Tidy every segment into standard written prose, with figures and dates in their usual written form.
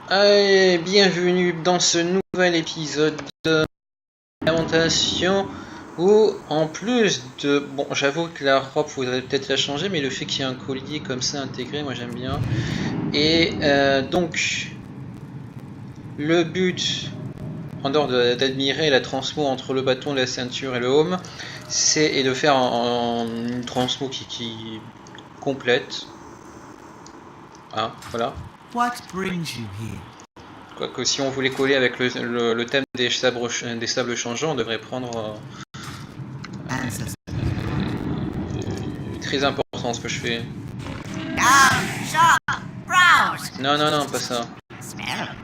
Allez, bienvenue dans ce nouvel épisode de lamentation où en plus de... Bon, j'avoue que la robe faudrait peut-être la changer, mais le fait qu'il y ait un collier comme ça intégré, moi j'aime bien. Et donc, le but, en dehors d'admirer la transmo entre le bâton, la ceinture et le home, c'est de faire une transmo qui complète. Ah, voilà. What brings you here? Quoique si on voulait coller avec le thème des sables changeants, on devrait prendre très important ce que je fais. Non, non, non, pas ça.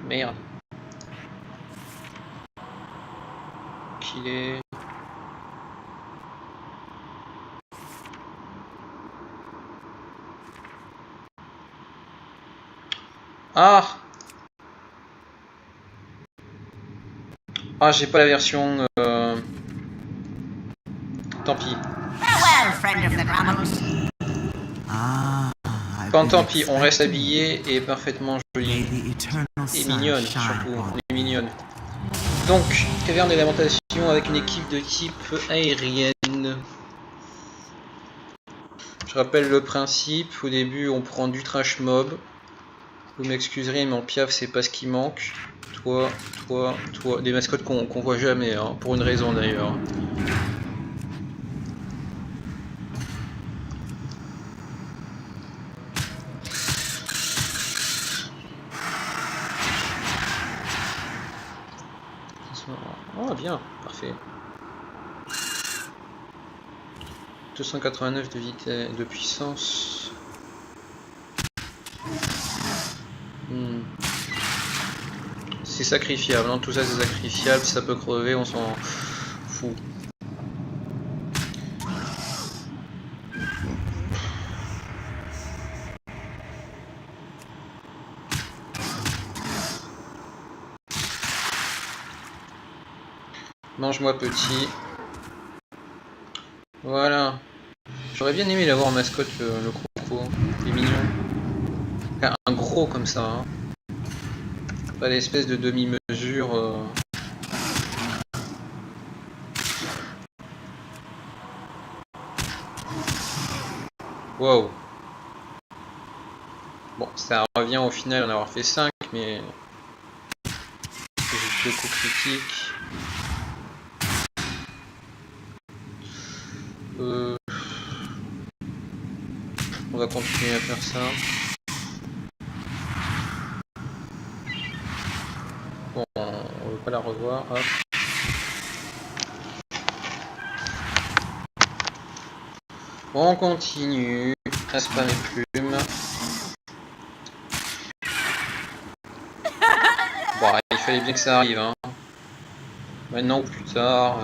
Merde. Qu'il est... Ah! Ah, j'ai pas la version... Tant pis. Tant pis, on reste habillé et parfaitement joli. Et mignonne, surtout. On est mignonne. Donc, caverne de lamentation avec une équipe de type aérienne. Je rappelle le principe. Au début, on prend du trash mob. Vous m'excuserez, mais en piaf, c'est pas ce qui manque. Toi, toi, toi. Des mascottes qu'on voit jamais, hein, pour une raison d'ailleurs. Oh, bien, parfait. 289 de vitesse, de puissance. C'est sacrifiable, hein. Tout ça c'est sacrifiable, ça peut crever, on s'en fout. Mange-moi petit. Voilà. J'aurais bien aimé l'avoir en mascotte, le croco. Il est mignon. Enfin, un gros comme ça. Hein. Pas l'espèce de demi-mesure. Wow. Bon, ça revient au final en avoir fait 5, mais... C'est juste le coup critique. On va continuer à faire ça. Bon, on veut pas la revoir. Hop. On continue à spammer plumes. Bon, il fallait bien que ça arrive. Hein. Maintenant ou plus tard.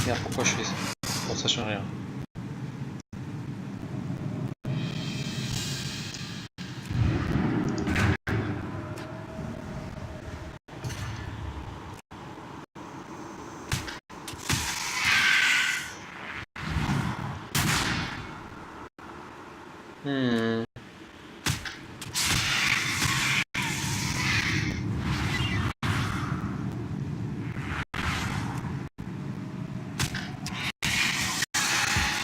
Merde, pourquoi je fais ça? Bon, ça change rien.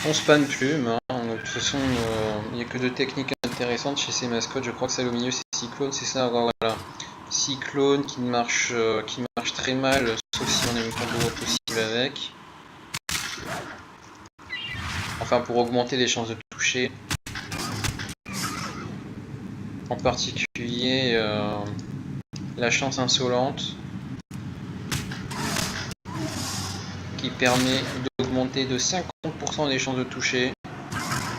On spam plume, hein. De toute façon, il n'y a que deux techniques intéressantes chez ces mascottes. Je crois que celle au milieu c'est Cyclone, c'est ça, voilà. Cyclone qui marche très mal, sauf si on a une combo possible avec. Enfin, pour augmenter les chances de toucher. En particulier, la chance insolente. Qui permet d'augmenter de 50% les chances de toucher.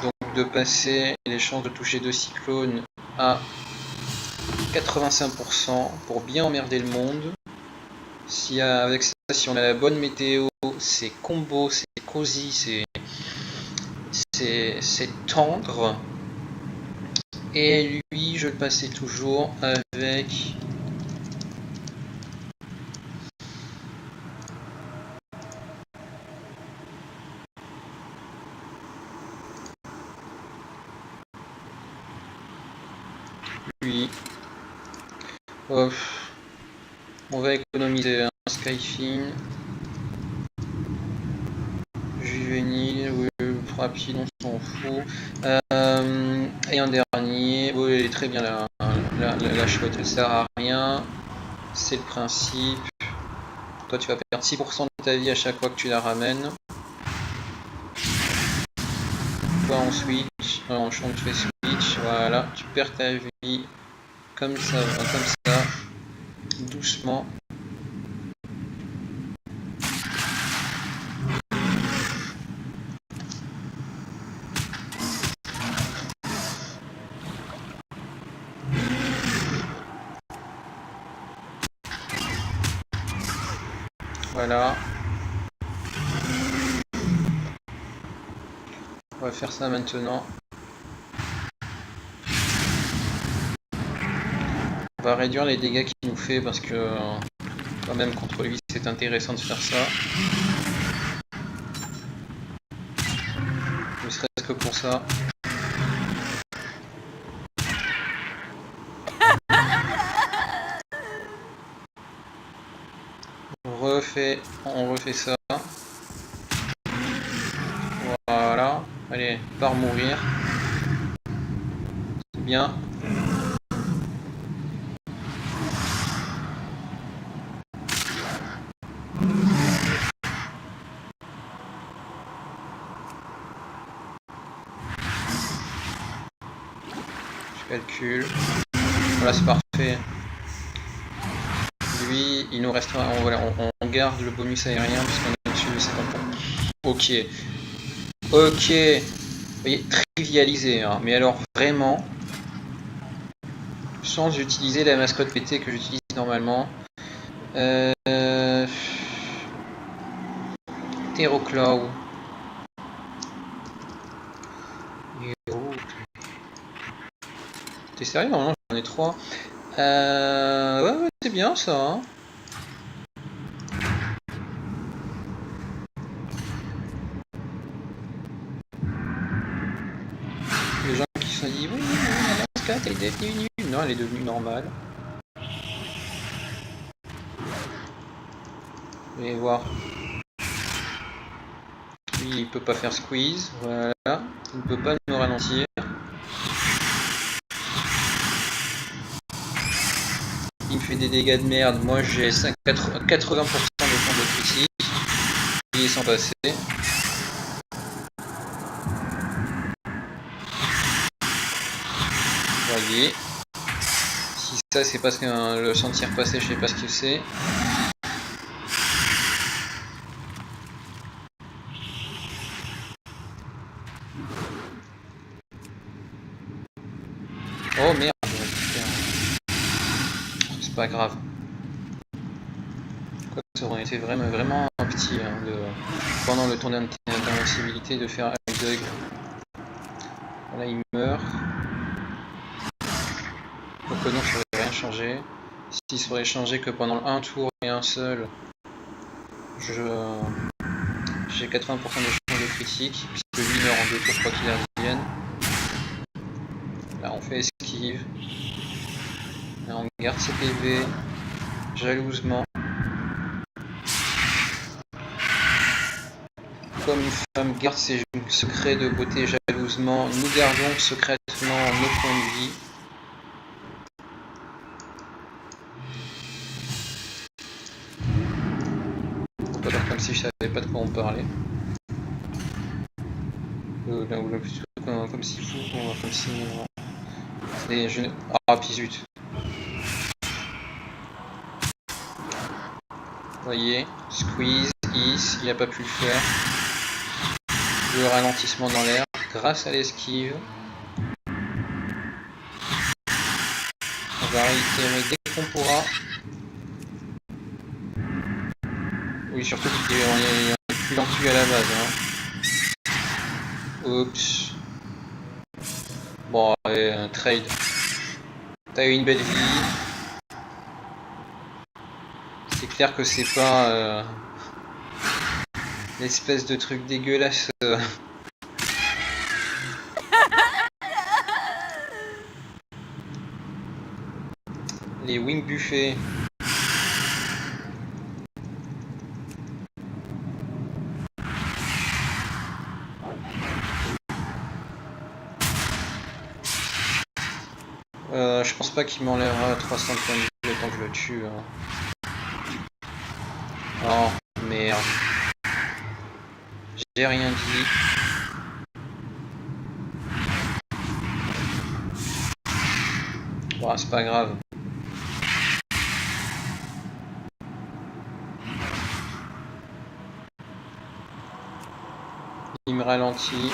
Donc de passer les chances de toucher de Cyclone à 85% pour bien emmerder le monde. Avec ça, si on a la bonne météo, c'est combo, c'est cosy, c'est tendre. Et lui, je le passais toujours avec... lui. On va économiser un Skyfin. Juvénile, oui, rapide, on s'en fout. Et un dernier, oui, elle est très bien la chouette, elle sert à rien. C'est le principe. Toi, tu vas perdre 6% de ta vie à chaque fois que tu la ramènes. Toi, on switch, on fait switch, voilà, tu perds ta vie comme ça, doucement. Voilà. On va faire ça maintenant. On va réduire les dégâts qu'il nous fait parce que quand même contre lui c'est intéressant de faire ça. Ne serait-ce que pour ça. On refait ça. Voilà. Allez, par mourir. C'est bien. Je calcule. Voilà, c'est parfait. Lui, il nous restera. On garde le bonus aérien puisqu'on est au-dessus de 50 points. Ok. Ok. Vous voyez, trivialisé, hein. Mais alors vraiment, sans utiliser la mascotte PT que j'utilise normalement. Terroclaw. T'es sérieux? Normalement j'en ai 3. Ouais, c'est bien ça. Hein. Les gens qui se sont dit oui, la mascotte elle est devenue nulle. Non, elle est devenue normale. Vous allez voir. Lui il peut pas faire squeeze. Voilà. Il ne peut pas nous ralentir. Il me fait des dégâts de merde. Moi j'ai 80% de temps de critique. Il est sans passer. Voyez. Si ça c'est parce que le sentir passer, je sais pas ce que c'est. Oh merde. C'est pas grave. Ça aurait été vraiment petit hein, pendant le tour d'invincibilité de faire Dug. Voilà, il meurt. Donc non, ça aurait rien changé. S'il serait changé que pendant un tour et un seul, j'ai 80% de chance de critique, puisque lui meurt en 2 tours quoi qu'il advienne. Là on fait esquive. Là on garde ses PV jalousement. Comme une femme garde ses secrets de beauté jalousement, nous gardons secrètement nos points de vie. Faut pas faire comme si je savais pas de quoi on parlait. Comme si fou, comme si... Et je... Ah, puis zut. Vous voyez, squeeze, is, il n'a pas pu le faire. Le ralentissement dans l'air, grâce à l'esquive. On va réitérer dès qu'on pourra. Oui, surtout qu'il est plus lent à la base. Hein. Oups. Bon, allez, un trade. T'as eu une belle vie. C'est clair que c'est pas l'espèce de truc dégueulasse. Les wing buffets. Je pense pas qu'il m'enlèvera 300 points de vie le temps que je le tue. Oh merde. J'ai rien dit. Bon, c'est pas grave. Il me ralentit.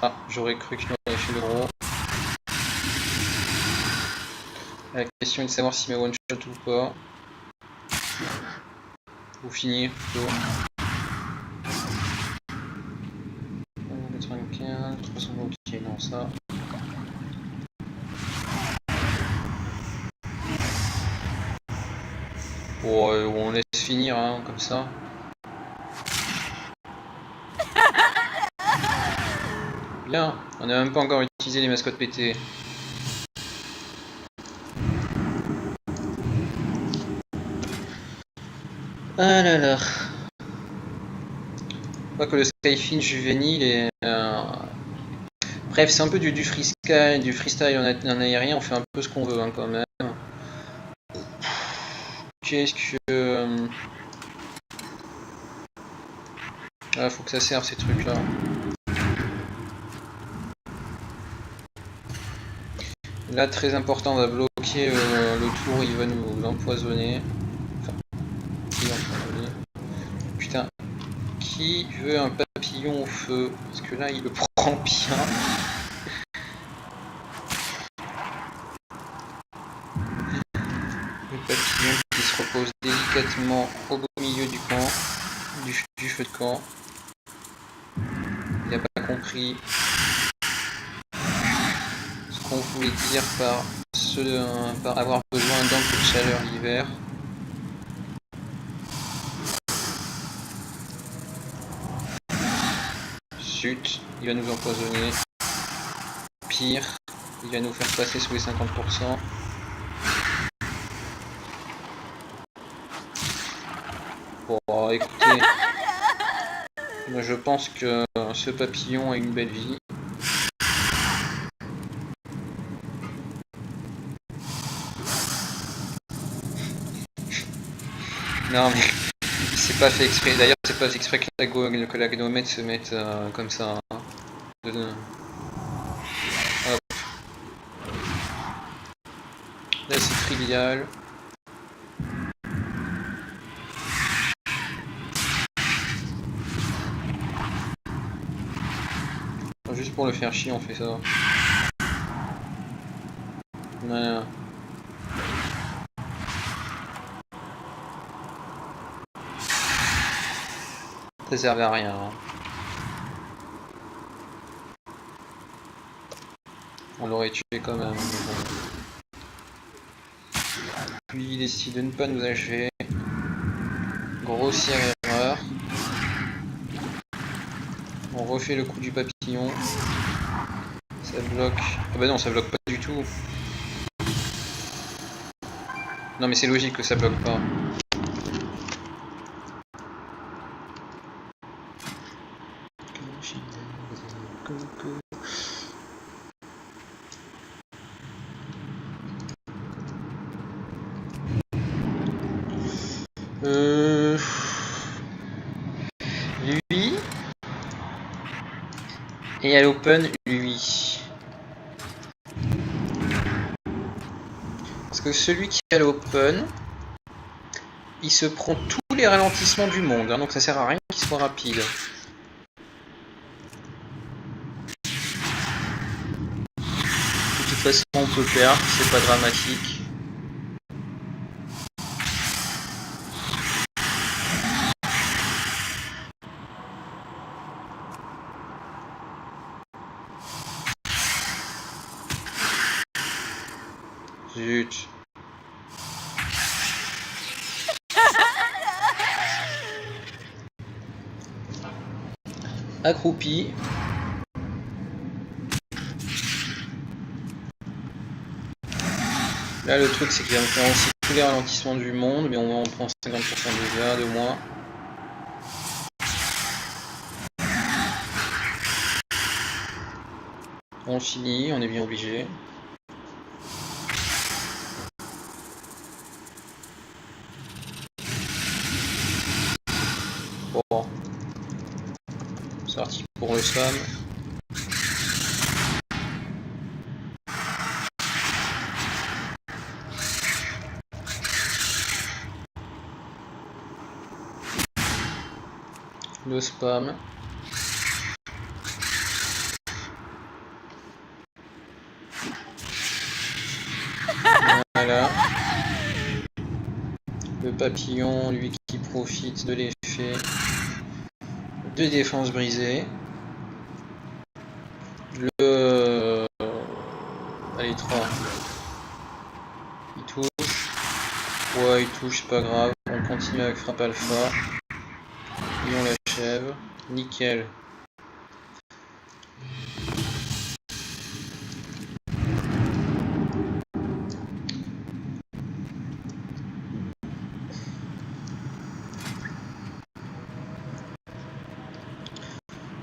Ah, j'aurais cru que je m'aurais fait le gros. La question est de savoir s'il m'a one shot ou pas. Ou finir plutôt. 95, 300, ok, non, ça. Bon, on laisse finir, hein, comme ça. Bien, on n'a même pas encore utilisé les mascottes pétées. Ah là là. Je crois que le Skyfin juvénile est... Bref, c'est un peu du freestyle en aérien, on fait un peu ce qu'on veut hein, quand même. Qu'est-ce que... Ah, faut que ça serve ces trucs là. Là, très important, on va bloquer le tour, il va nous empoisonner. Enfin, putain, qui veut un papillon au feu? Parce que là, il le prend bien. Le papillon qui se repose délicatement au beau milieu du camp, du feu de camp. Il n'a pas compris ce qu'on voulait dire par avoir besoin d'un peu de chaleur l'hiver. Zut, il va nous empoisonner. Pire, il va nous faire passer sous les 50%. Bon, écoutez, moi je pense que ce papillon a une belle vie. Non mais c'est pas fait exprès. D'ailleurs c'est pas fait exprès que la gnomette se mette comme ça. Hein. Hop. Là c'est trivial. Juste pour le faire chier on fait ça. Voilà. Ça servait à rien. Hein. On l'aurait tué quand même. Lui il décide de ne pas nous achever. Grossière erreur. On refait le coup du papillon. Ça bloque. Ah bah non, ça bloque pas du tout. Non mais c'est logique que ça bloque pas. Lui et à l'open lui. Parce que celui qui est à l'open, il se prend tous les ralentissements du monde, hein, donc ça sert à rien qu'il soit rapide. De toute façon on peut perdre, c'est pas dramatique. Zut. Accroupi. Là le truc c'est qu'il va me faire aussi tous les ralentissements du monde, mais on prend 50% de dégâts de moins. On finit, on est bien obligé. Bon. C'est parti pour le slam. Le spam. Voilà. Le papillon, lui qui profite de l'effet de défense brisée. Le... Allez, 3. Il touche. Ouais, il touche, c'est pas grave. On continue avec frappe alpha. Et on l'achève. Nickel.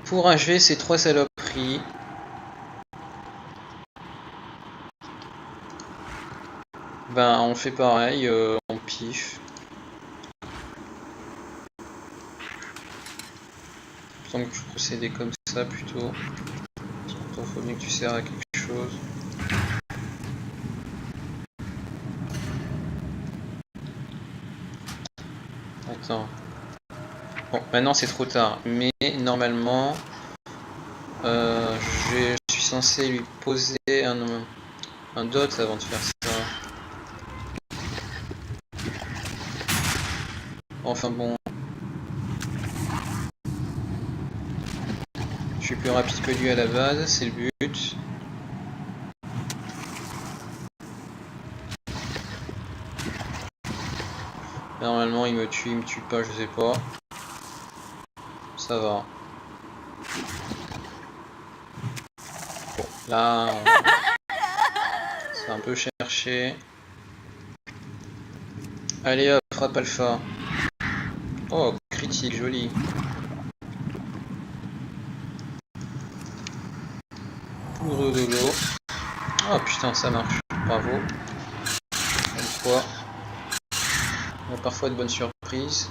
Pour achever ces 3 saloperies, ben on fait pareil, on pif. Il me semble que je procédais comme ça plutôt. Il faut bien que tu sers à quelque chose. Attends. Bon, maintenant c'est trop tard, mais normalement, je suis censé lui poser un dot avant de faire ça. Enfin bon. Je suis plus rapide que lui à la base, c'est le but. Normalement il me tue pas, je sais pas. Ça va. Bon, là, c'est un peu cherché. Allez hop, frappe alpha. Oh, critique, joli. Poudre de l'eau. Oh putain, ça marche. Bravo. Une fois. On a parfois de bonnes surprises.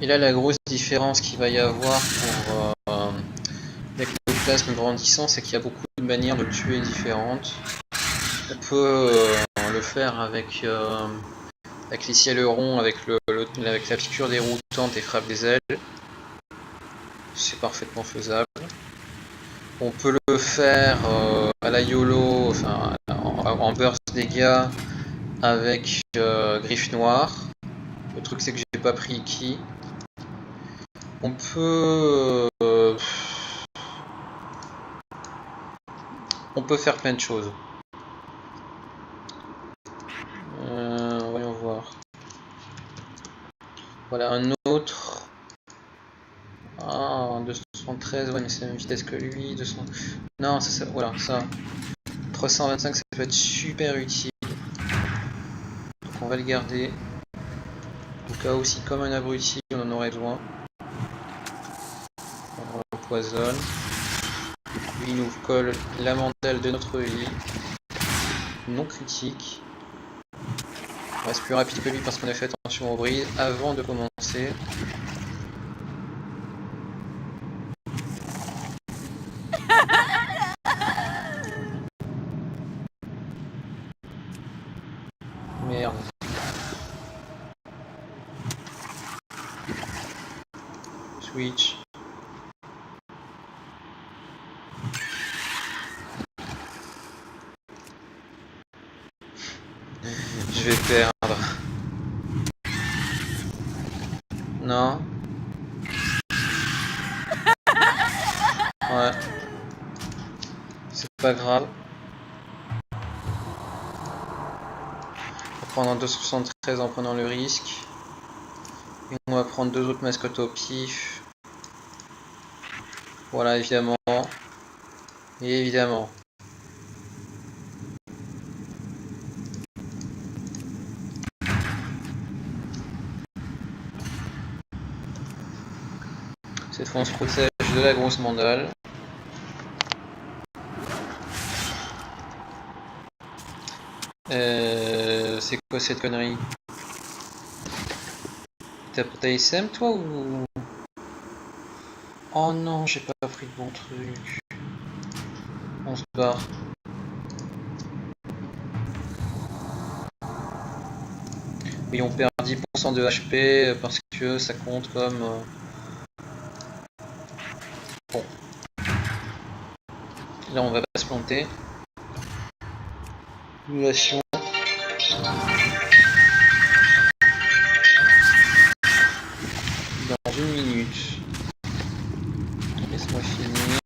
Et là, la grosse différence qu'il va y avoir avec le plasme grandissant, c'est qu'il y a beaucoup de manières de le tuer différentes. On peut le faire avec les ciels-ronds, avec la piqûre déroutante et frappe des ailes. C'est parfaitement faisable. On peut le faire à la YOLO, enfin en burst dégâts avec griffe noire. Le truc c'est que j'ai pas pris qui. On peut faire plein de choses. Voyons voir. Voilà un autre. Ah, 213, ouais, mais c'est la même vitesse que lui. 200... Non, ça, voilà, ça. 325, ça peut être super utile. Donc on va le garder. Au cas où, si comme un abruti, on en aurait besoin. On l'empoisonne. Lui, il nous colle la mandale de notre lit. Non critique. On reste plus rapide que lui parce qu'on a fait attention au brise avant de commencer. Merde. Switch. Je vais perdre. Non. Ouais. C'est pas grave. va prendre un 273 en prenant le risque. Et on va prendre 2 autres mascottes au pif. Voilà, évidemment. Et évidemment. Cette fois on se protège de la grosse mandale. C'est quoi cette connerie? T'as SM toi ou... Oh non, j'ai pas pris le bon truc. On se barre. Oui, on perd 10% de HP parce que ça compte comme... Bon. Là, on va pas se planter. Simulation. Dans 1 minute. Laisse-moi finir.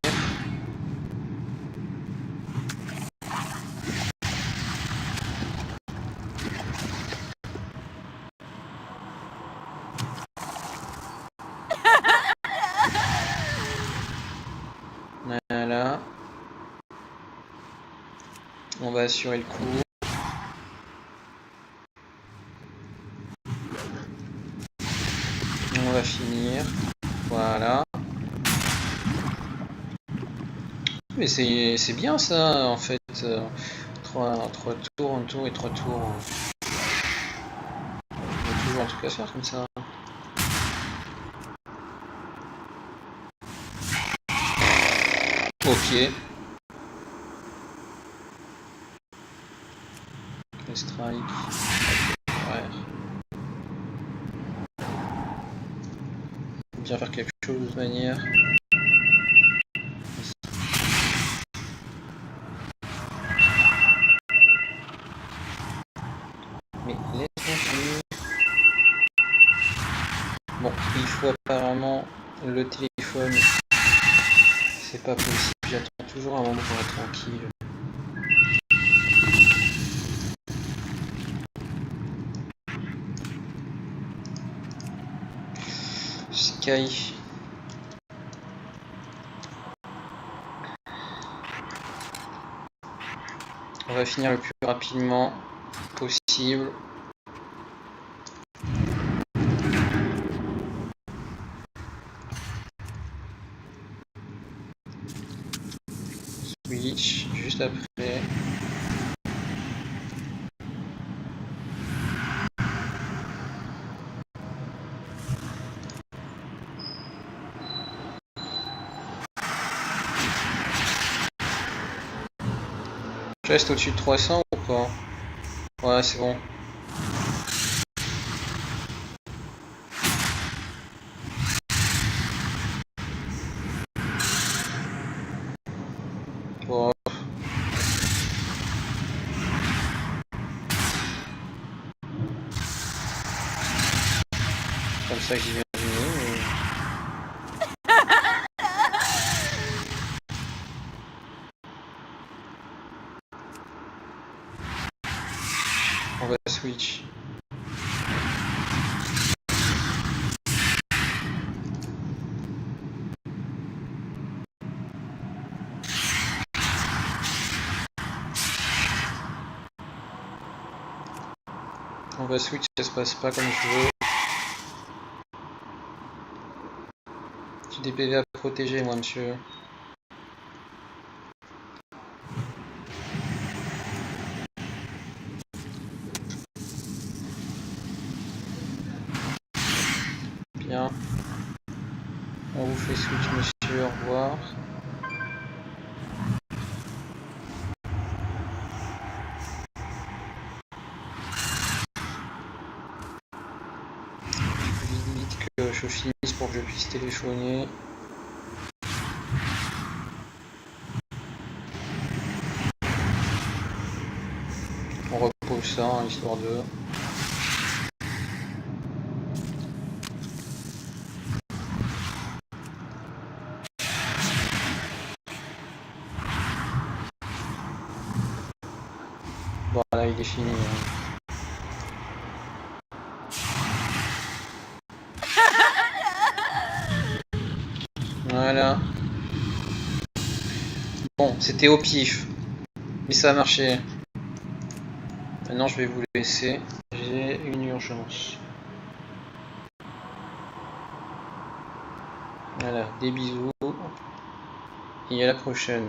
Voilà. On va assurer le coup. On va finir. Voilà. Mais c'est bien ça en fait. 3 tours, un tour et 3 tours. On va toujours en tout cas faire comme ça. Ok. Les strikes. Ouais. Faut bien faire quelque chose de toute manière. Mais laisse-moi finir. Bon, il faut apparemment le téléphone. C'est pas possible, j'attends toujours un moment pour être tranquille. Sky. On va finir le plus rapidement possible. Switch juste après. Je reste au-dessus de 300 ou pas? Ouais, c'est bon. Bon. Comme ça que j'y viens du nez. On va switch. On va switch, ça se passe pas comme je veux. J'ai des PV à protéger, moi, monsieur. Bien. On vous fait switch, monsieur, au revoir. Vite que je finisse pour que je puisse téléphoner. On repose ça, hein, histoire de... Voilà, il est fini. Hein. Voilà. Bon, c'était au pif. Mais ça a marché. Maintenant, je vais vous laisser. J'ai une urgence. Voilà, des bisous. Et à la prochaine.